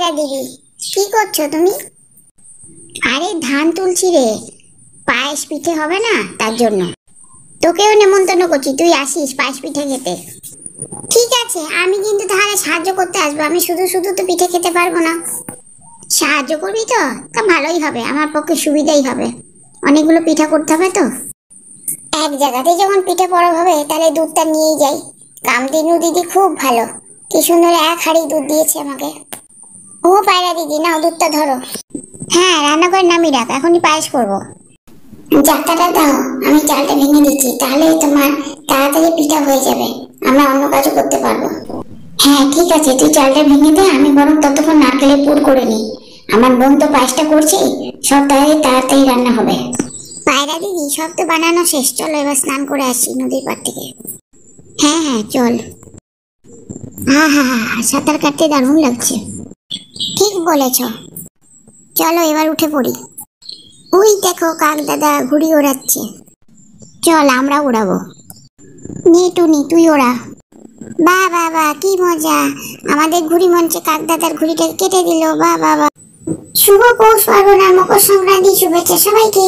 পায়রা দিদি, কি করছো তুমি? আরে ধান তুলছি রে, পায়েস পিঠে হবে না তার জন্য। তোকেও নেমন্তন্ন করছি, তুই আসিস পায়েস পিঠে খেতে। ঠিক আছে, আমি কিন্তু তাহলে সাহায্য করতে আসবো। আমি শুধু শুধু তো পিঠে খেতে পারবো না। সাহায্য করবি তো? তা ভালোই হবে, আমার পক্ষে সুবিধাই হবে। অনেকগুলো পিঠা করতে হবে তো। এক জায়গাতে যখন পিঠে পরব হবে, তাহলে দুধটা নিয়েই যাই। কামদিনু দিদি খুব ভালো, কি সুন্দর এক হাঁড়ি দুধ দিয়েছে আমাকে। ও পায়রা দিদি, নাও দুধটা ধরো। হ্যাঁ, রান্না করে নামিয়ে রাখ, এখনই পায়েস করবো। জাতাটা দাও, আমি চালটা ভেঙে দিচ্ছি, তাহলে তোমার তাড়াতাড়ি পিঠা হয়ে যাবে, আমরা অন্য কাজও করতে পারবো। হ্যাঁ ঠিক আছে, তুই চালটা ভেঙে দে, আমি বরং ততক্ষণ নারকেলের পুর করে নিই। আমার বোন তো পায়েসটা করছে, সব তাড়াতাড়ি তাড়াতাড়ি রান্না হবে। পায়রা দিদি, সব তো বানানো শেষ, চলো এবার স্নান করে আসি নদীর পাড় থেকে। হ্যাঁ হ্যাঁ চল। হ্যাঁ হ্যাঁ হ্যাঁ, সাঁতার কাটতে দারুণ লাগছে। ঠিক বলেছ, চলো এবার উঠে পড়ি। ওই দেখো কাক দাদা ঘুড়ি ওড়াচ্ছে, চল আমরা ওড়াবো। নে টুনি, তুই ওড়া। বাহ বাহ বাহ, কি মজা! আমাদের ঘুড়ি মঞ্চে কাক দাদার ঘুড়িটা কেটে দিল, বাহ বাহ বাহ। শুভ পৌষ পার্বণ আর মকর সংক্রান্তি শুভেচ্ছা সবাইকে।